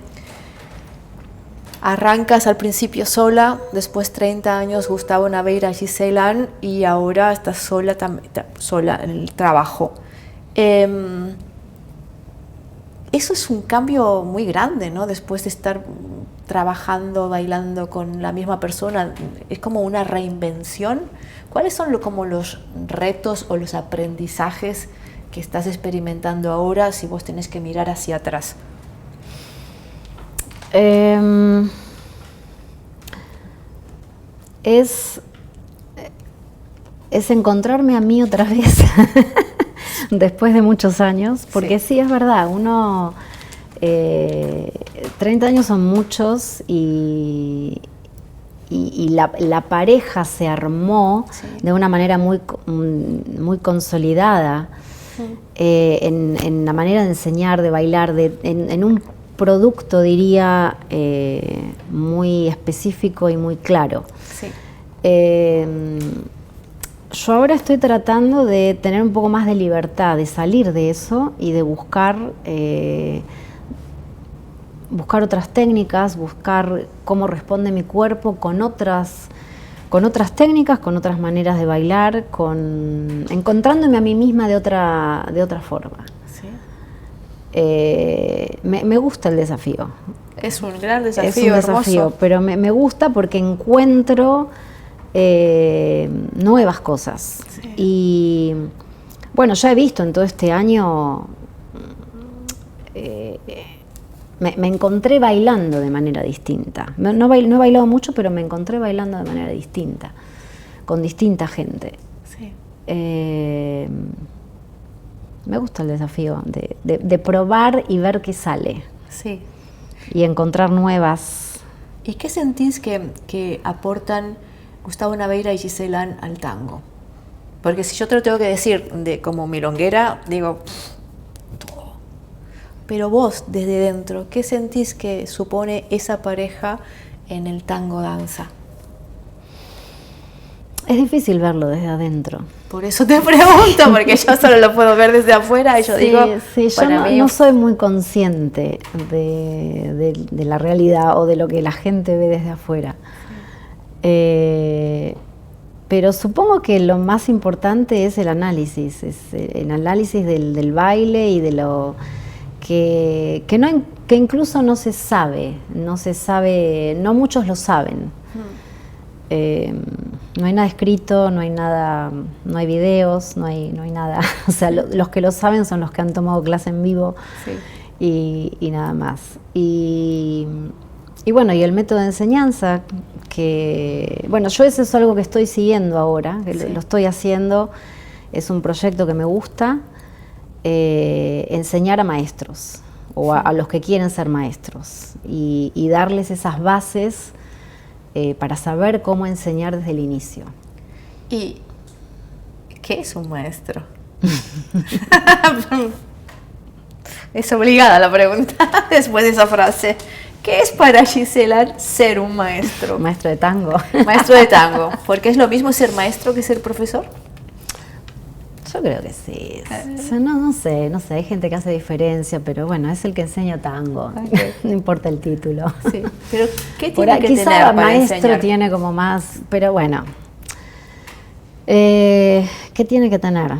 Arrancas al principio sola, después 30 años Gustavo Naveira, Gisela, y ahora estás sola en el trabajo. Eso es un cambio muy grande, ¿no? Después de estar trabajando, bailando con la misma persona, es como una reinvención. ¿Cuáles son como los retos o los aprendizajes que estás experimentando ahora si vos tenés que mirar hacia atrás? Es encontrarme a mí otra vez después de muchos años, porque sí es verdad, 30 años son muchos y la pareja se armó de una manera muy consolidada en la manera de enseñar, de bailar, en un producto, diría, muy específico y muy claro. Sí. Yo ahora estoy tratando de tener un poco más de libertad, de salir de eso y de buscar otras técnicas, buscar cómo responde mi cuerpo con otras técnicas, con otras maneras de bailar, encontrándome a mí misma de otra forma. ¿Sí? Me gusta el desafío. Es un gran desafío, es un desafío, hermoso. Pero me gusta porque encuentro nuevas cosas. Sí. Y bueno, ya he visto en todo este año, me encontré bailando de manera distinta. No he bailado mucho, pero me encontré bailando de manera distinta, con distinta gente. Sí. Me gusta el desafío de probar y ver qué sale. Sí. Y encontrar nuevas ¿Y qué sentís que aportan Gustavo Naveira y Gisela al tango? Porque si yo te lo tengo que decir como milonguera, digo, todo. Pero vos, desde dentro, ¿qué sentís que supone esa pareja en el tango danza? Es difícil verlo desde adentro. Por eso te pregunto, porque yo solo lo puedo ver desde afuera y yo Sí, digo, sí, yo no soy muy consciente de la realidad o de lo que la gente ve desde afuera. Pero supongo que lo más importante es el análisis del baile y de lo que incluso no se sabe, no muchos lo saben. No hay nada escrito, no hay videos, no hay nada. O sea, los que lo saben son los que han tomado clase en vivo, sí. y nada más. Y bueno, y el método de enseñanza, que bueno, yo eso es algo que estoy siguiendo ahora, que lo estoy haciendo, es un proyecto que me gusta, enseñar a maestros, o a los que quieren ser maestros, y darles esas bases para saber cómo enseñar desde el inicio. ¿Y qué es un maestro? Es obligada la pregunta después de esa frase. ¿Qué es para Gisela ser un maestro? Maestro de tango. Maestro de tango. ¿Porque es lo mismo ser maestro que ser profesor? Yo creo que sí. O sea, no sé, hay gente que hace diferencia, pero bueno, es el que enseña tango. Okay. No importa el título. Sí. Pero ¿qué por tiene que tener para maestro enseñar? Tiene como más, pero bueno. ¿Qué tiene que tener?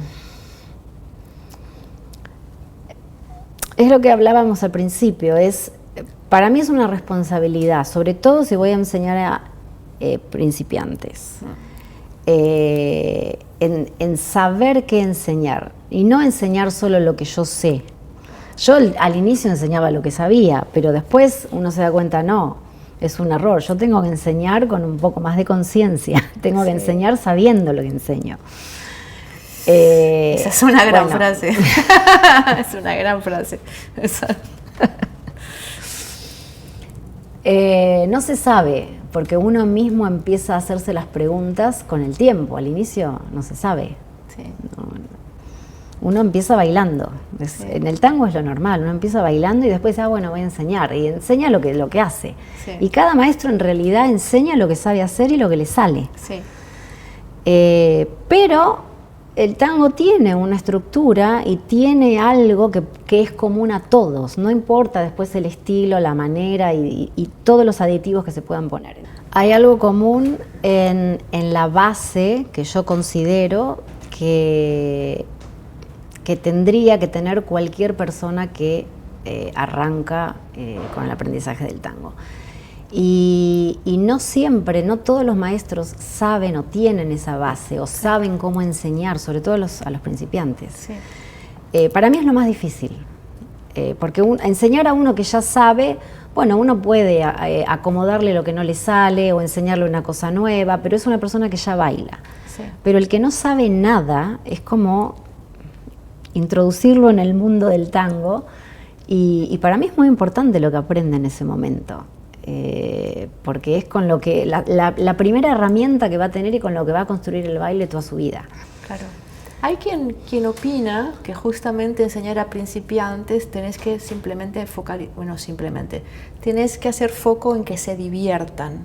Es lo que hablábamos al principio, para mí es una responsabilidad, sobre todo si voy a enseñar a principiantes. En saber qué enseñar, y no enseñar solo lo que yo sé. Yo al inicio enseñaba lo que sabía, pero después uno se da cuenta, no, es un error. Yo tengo que enseñar con un poco más de conciencia, tengo que enseñar sabiendo lo que enseño. Esa es una gran frase. Es una gran frase. No se sabe, porque uno mismo empieza a hacerse las preguntas con el tiempo. Al inicio no se sabe. Sí. Uno empieza bailando. En el tango es lo normal, uno empieza bailando y después dice, bueno, voy a enseñar. Y enseña lo que hace. Sí. Y cada maestro en realidad enseña lo que sabe hacer y lo que le sale. Sí. Pero el tango tiene una estructura y tiene algo que es común a todos, no importa después el estilo, la manera y todos los aditivos que se puedan poner. Hay algo común en la base que yo considero que tendría que tener cualquier persona que arranca con el aprendizaje del tango. Y no siempre, no todos los maestros saben o tienen esa base o saben cómo enseñar, sobre todo a los principiantes. Sí. Para mí es lo más difícil, porque enseñar a uno que ya sabe, bueno, uno puede acomodarle lo que no le sale o enseñarle una cosa nueva, pero es una persona que ya baila. Sí. Pero el que no sabe nada es como introducirlo en el mundo del tango y para mí es muy importante lo que aprende en ese momento. Porque es con lo que la primera herramienta que va a tener y con lo que va a construir el baile toda su vida. Claro. Hay quien opina que justamente enseñar a principiantes tenés que tenés que hacer foco en que se diviertan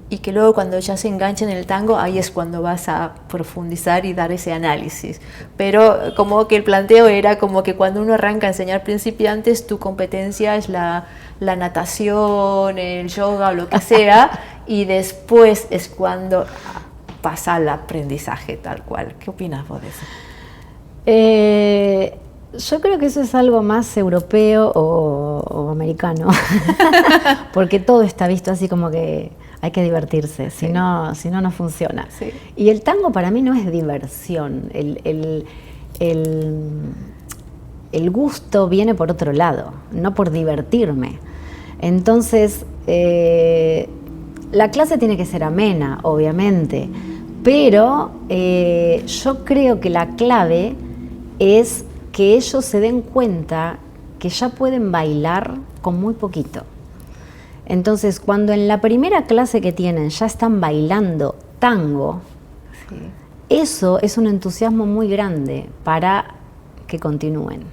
y que luego cuando ya se enganchen en el tango, ahí es cuando vas a profundizar y dar ese análisis. Pero como que el planteo era como que cuando uno arranca a enseñar principiantes, tu competencia es la natación, el yoga o lo que sea, y después es cuando pasa al aprendizaje tal cual. ¿Qué opinas vos de eso? Yo creo que eso es algo más europeo o americano, porque todo está visto así como que hay que divertirse, si no funciona. Sí. Y el tango para mí no es diversión, el gusto viene por otro lado, no por divertirme. Entonces, la clase tiene que ser amena, obviamente, pero yo creo que la clave es que ellos se den cuenta que ya pueden bailar con muy poquito. Entonces, cuando en la primera clase que tienen ya están bailando tango, Sí. eso es un entusiasmo muy grande para que continúen.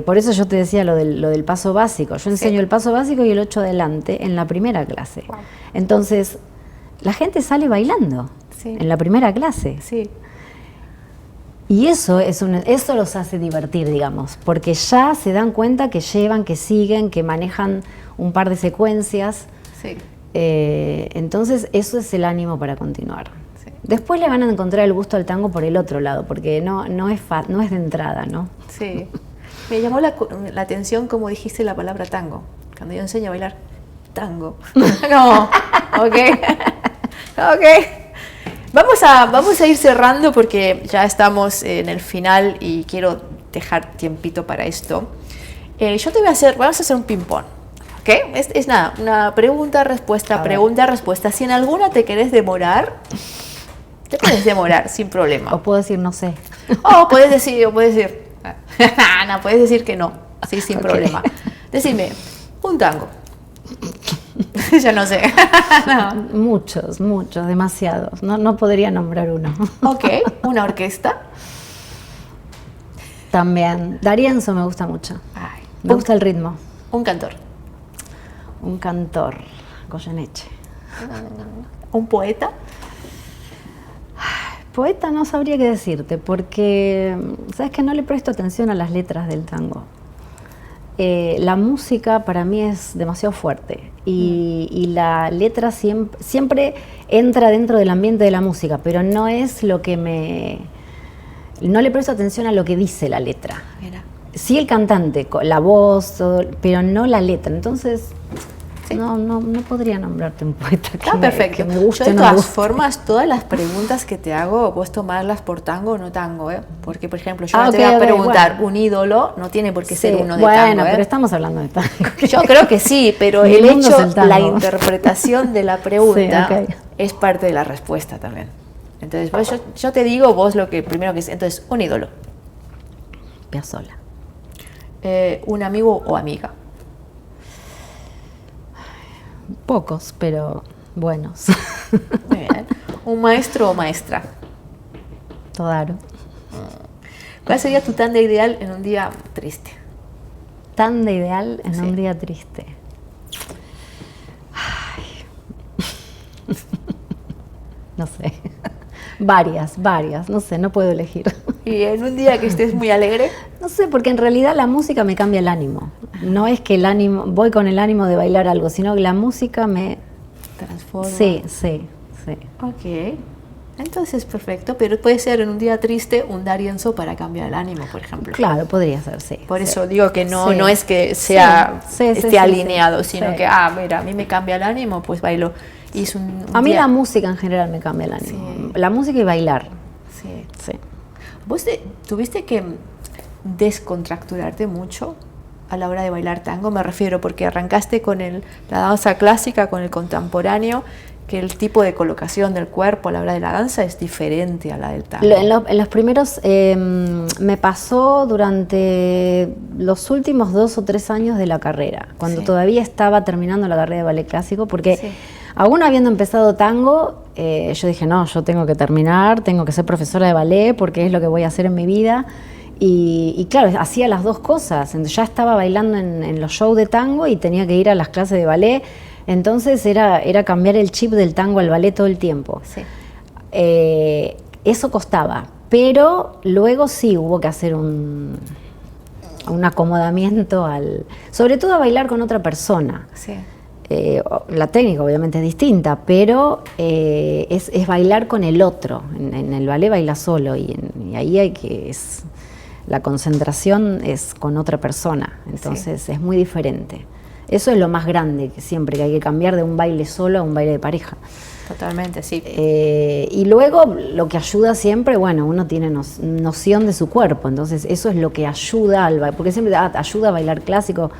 Por eso yo te decía lo del paso básico. Yo enseño el paso básico y el 8 adelante en la primera clase. Wow. Entonces, la gente sale bailando Sí. en la primera clase. Sí. Y eso los hace divertir, digamos, porque ya se dan cuenta que llevan, que siguen, que manejan un par de secuencias. Sí. Entonces, eso es el ánimo para continuar. Sí. Después le van a encontrar el gusto al tango por el otro lado, porque no es de entrada, ¿no? Sí. Me llamó la atención como dijiste la palabra tango. Cuando yo enseño a bailar tango. No, ok. Ok. Vamos a ir cerrando porque ya estamos en el final y quiero dejar tiempito para esto. Vamos a hacer un ping-pong. ¿Ok? Es nada, una pregunta-respuesta, pregunta-respuesta. Si en alguna te querés demorar, te puedes demorar sin problema. O puedo decir no sé. O puedes decir, no, puedes decir que no, sí, sin problema. Decime, un tango. Ya no sé. No. Muchos, demasiados. No podría nombrar uno. Ok, una orquesta. También. D'Arienzo me gusta mucho. Ay, Me gusta el ritmo. un cantor. Un cantor, Goyeneche. Un poeta. Poeta no sabría qué decirte, porque sabes que no le presto atención a las letras del tango. La música para mí es demasiado fuerte y la letra siempre entra dentro del ambiente de la música, pero no es lo que no le presto atención a lo que dice la letra. Mira. Sí el cantante, la voz, todo, pero no la letra. Entonces, Sí. no podría nombrarte un poeta que Está perfecto. que me guste Yo de o no me todas guste. formas, todas las preguntas que te hago, puedes tomarlas por tango o no tango, ¿eh? Porque, por ejemplo, yo Ah, no te ok, voy a ok, preguntar bueno. un ídolo, no tiene por qué Sí, ser uno de bueno, tango, ¿eh? pero estamos hablando de tango. Yo creo que sí, pero Mi el mundo hecho, es el tango. la interpretación de la pregunta Sí, ok. es parte de la respuesta también. Entonces, pues yo te digo vos lo que primero que es. Entonces, un ídolo, Piazzolla. un amigo o amiga, Pocos, pero buenos. muy bien, un maestro o maestra. Todaro. ¿Cuál sería tu tanda ideal en un día triste? Tan de ideal en Sí. un día triste. No sé. Varias, no sé, no puedo elegir. Y en un día que estés muy alegre, No sé, porque en realidad la música me cambia el ánimo. No es que el ánimo, voy con el ánimo de bailar algo, sino que la música me... transforma. Sí. Ok. Entonces, perfecto. Pero puede ser en un día triste un D'Arienzo para cambiar el ánimo, por ejemplo. Claro, podría ser, sí. Por sí. eso digo que no, Sí. no es que sea Sí, esté sí, alineado, sí. sino Sí. que, mira, a mí me cambia el ánimo, pues bailo. Y es un A mí día- la música en general me cambia el ánimo. Sí. La música y bailar. Sí. Sí. ¿Vos tuviste que descontracturarte mucho a la hora de bailar tango? Me refiero porque arrancaste con la danza clásica, con el contemporáneo, que el tipo de colocación del cuerpo a la hora de la danza es diferente a la del tango. En los primeros, me pasó durante los últimos 2 o 3 años de la carrera, cuando Sí. todavía estaba terminando la carrera de ballet clásico, porque Sí. aún habiendo empezado tango, yo dije, no, yo tengo que terminar, tengo que ser profesora de ballet porque es lo que voy a hacer en mi vida. Y claro, hacía las dos cosas. Ya estaba bailando en los shows de tango y tenía que ir a las clases de ballet. Entonces era cambiar el chip del tango al ballet todo el tiempo. Sí. Eso costaba, pero luego sí hubo que hacer un acomodamiento sobre todo a bailar con otra persona. Sí. La técnica obviamente es distinta, pero es bailar con el otro. En el ballet baila solo y ahí la concentración es con otra persona, entonces es muy diferente. Eso es lo más grande que hay que cambiar de un baile solo a un baile de pareja. Totalmente, sí. Y luego lo que ayuda siempre, bueno, uno tiene noción de su cuerpo, entonces eso es lo que ayuda al baile, porque siempre ayuda a bailar clásico.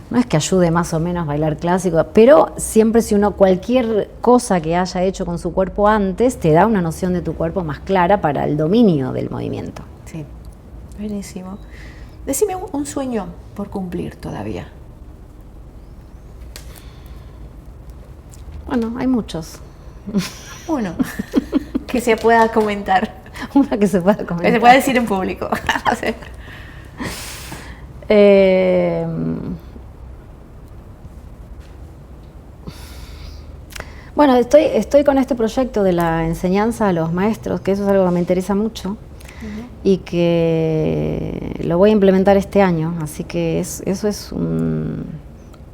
No es que ayude más o menos a bailar clásico, pero siempre cualquier cosa que haya hecho con su cuerpo antes, te da una noción de tu cuerpo más clara para el dominio del movimiento. Sí. Buenísimo. Decime un sueño por cumplir todavía. Bueno, hay muchos. Uno que se pueda comentar. Una que se pueda comentar. Que se pueda decir en público. No sé. Bueno, estoy con este proyecto de la enseñanza a los maestros, que eso es algo que me interesa mucho y que lo voy a implementar este año, así que eso es un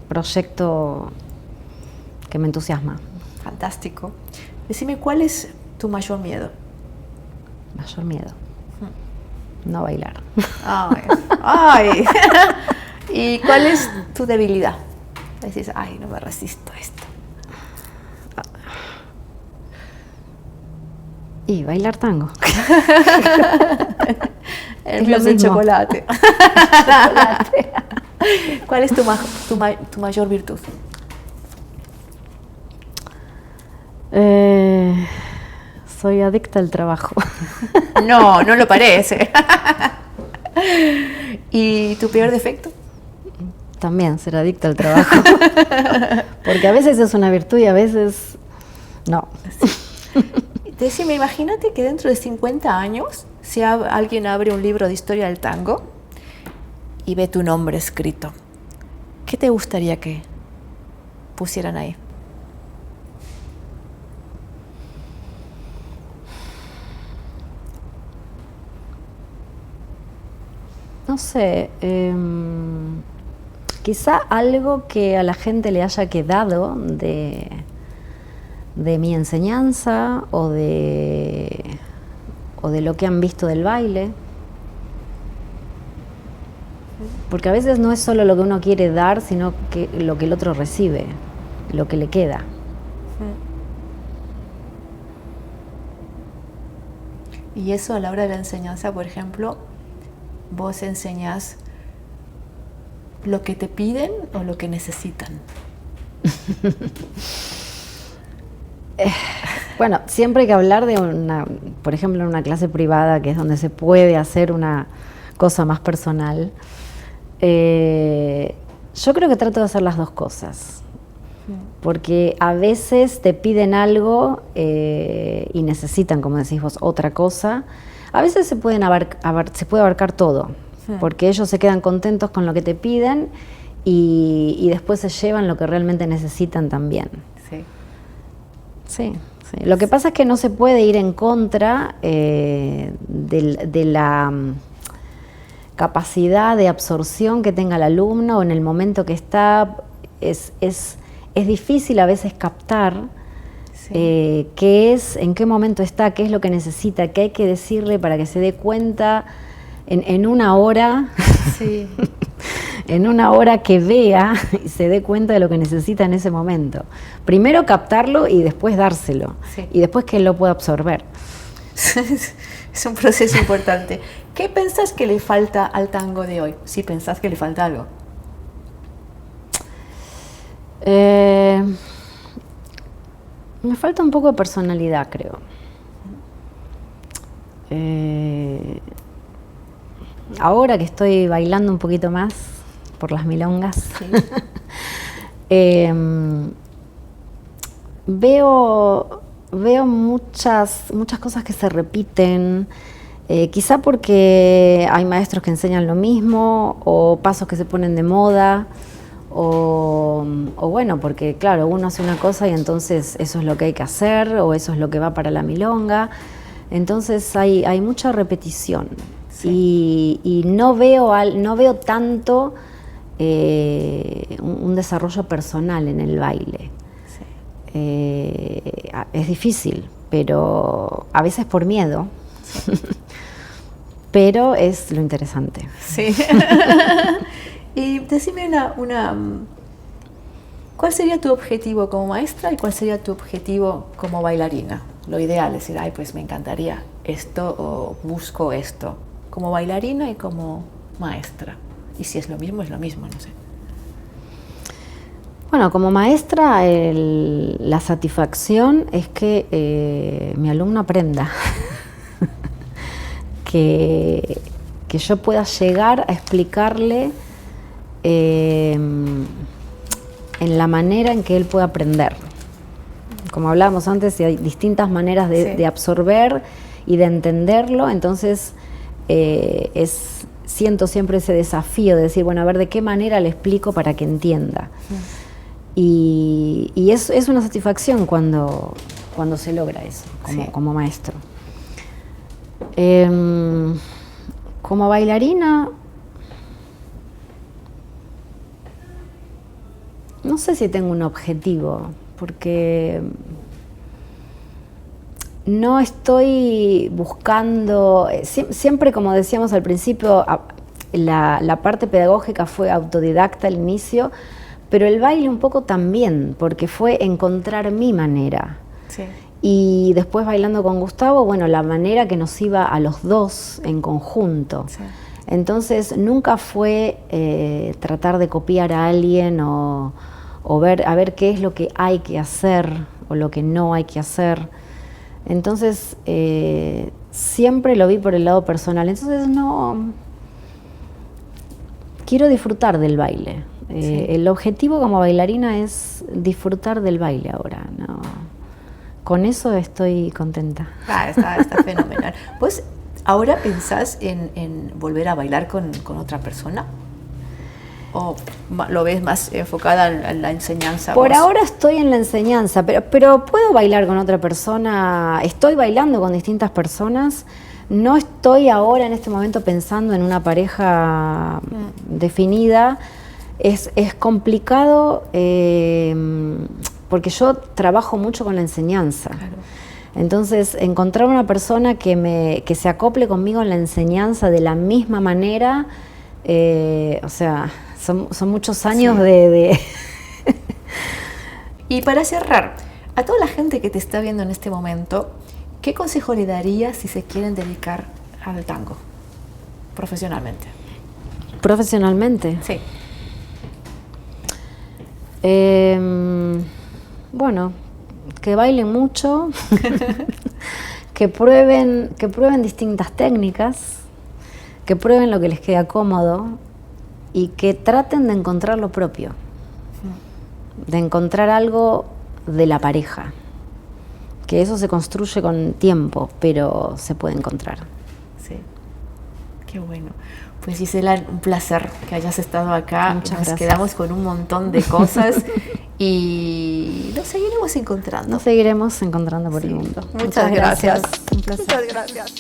proyecto que me entusiasma. Fantástico. Decime, ¿cuál es tu mayor miedo? Mayor miedo. No bailar. Ay, ay. ¿Y cuál es tu debilidad? Decís, ay, no me resisto a esto. Y bailar tango. El mío es el chocolate. ¿Cuál es tu mayor virtud? Soy adicta al trabajo. No, no lo parece. ¿Y tu peor defecto? También ser adicta al trabajo. Porque a veces es una virtud y a veces no. Decime, imagínate que dentro de 50 años, si alguien abre un libro de historia del tango y ve tu nombre escrito, ¿qué te gustaría que pusieran ahí? No sé, quizá algo que a la gente le haya quedado de mi enseñanza o de lo que han visto del baile. Porque a veces no es solo lo que uno quiere dar, sino que lo que el otro recibe, lo que le queda. Y eso a la hora de la enseñanza, por ejemplo, ¿vos enseñás lo que te piden o lo que necesitan? Bueno, siempre hay que hablar de por ejemplo, en una clase privada, que es donde se puede hacer una cosa más personal. Yo creo que trato de hacer las dos cosas. Porque a veces te piden algo y necesitan, como decís vos, otra cosa. A veces se puede abarcar todo, porque ellos se quedan contentos con lo que te piden y después se llevan lo que realmente necesitan también. Sí. Lo que pasa es que no se puede ir en contra de la capacidad de absorción que tenga el alumno en el momento que está. Es difícil a veces captar qué es, en qué momento está, qué es lo que necesita, qué hay que decirle para que se dé cuenta en una hora. Sí. En una hora que vea y se dé cuenta de lo que necesita en ese momento. Primero captarlo y después dárselo. Sí. Y después que él lo pueda absorber. Es un proceso importante. ¿Qué pensás que le falta al tango de hoy? Si pensás que le falta algo. Me falta un poco de personalidad, creo. Ahora que estoy bailando un poquito más por las milongas, Sí. veo muchas cosas que se repiten, quizá porque hay maestros que enseñan lo mismo, o pasos que se ponen de moda, o bueno, porque claro, uno hace una cosa y entonces eso es lo que hay que hacer, o eso es lo que va para la milonga. Entonces hay mucha repetición. Sí. Y no veo tanto un desarrollo personal en el baile. Sí. Es difícil, pero a veces por miedo. Sí. Pero es lo interesante. Sí. Y decime ¿cuál sería tu objetivo como maestra y cuál sería tu objetivo como bailarina? Lo ideal es decir, pues me encantaría esto o busco esto, como bailarina y como maestra. Y si es lo mismo, no sé. Bueno, como maestra, la satisfacción es que mi alumno aprenda. que yo pueda llegar a explicarle en la manera en que él puede aprender. como hablábamos antes, hay distintas maneras de absorber y de entenderlo, entonces siento siempre ese desafío de decir, bueno, a ver de qué manera le explico para que entienda. Y es una satisfacción cuando se logra eso, como maestro. Como bailarina, no sé si tengo un objetivo, porque no estoy buscando, siempre como decíamos al principio, la parte pedagógica fue autodidacta al inicio, pero el baile un poco también, porque fue encontrar mi manera. Sí. Y después bailando con Gustavo, bueno, la manera que nos iba a los dos en conjunto. Sí. Entonces nunca fue tratar de copiar a alguien o ver, a ver qué es lo que hay que hacer o lo que no hay que hacer. Entonces siempre lo vi por el lado personal. Entonces no quiero disfrutar del baile. El objetivo como bailarina es disfrutar del baile ahora, ¿no? Con eso estoy contenta. Está fenomenal. ¿Pues ahora pensás en volver a bailar con otra persona? ¿O lo ves más enfocada en la enseñanza? Por ahora estoy en la enseñanza, pero puedo bailar con otra persona. Estoy bailando con distintas personas. No estoy ahora en este momento pensando en una pareja definida. Es complicado porque yo trabajo mucho con la enseñanza. Claro. Entonces, encontrar una persona que se acople conmigo en la enseñanza de la misma manera, o sea, son muchos años de... Y para cerrar, a toda la gente que te está viendo en este momento, ¿qué consejo le darías si se quieren dedicar al tango profesionalmente? ¿Profesionalmente? Sí. Bueno, que bailen mucho, que prueben distintas técnicas, que prueben lo que les queda cómodo y que traten de encontrar lo propio, de encontrar algo de la pareja, que eso se construye con tiempo, pero se puede encontrar. Sí, qué bueno. Pues Gisela, un placer que hayas estado acá. Muchas gracias. Quedamos con un montón de cosas y nos seguiremos encontrando. Nos seguiremos encontrando por el mundo. Muchas gracias. Un placer. Muchas gracias.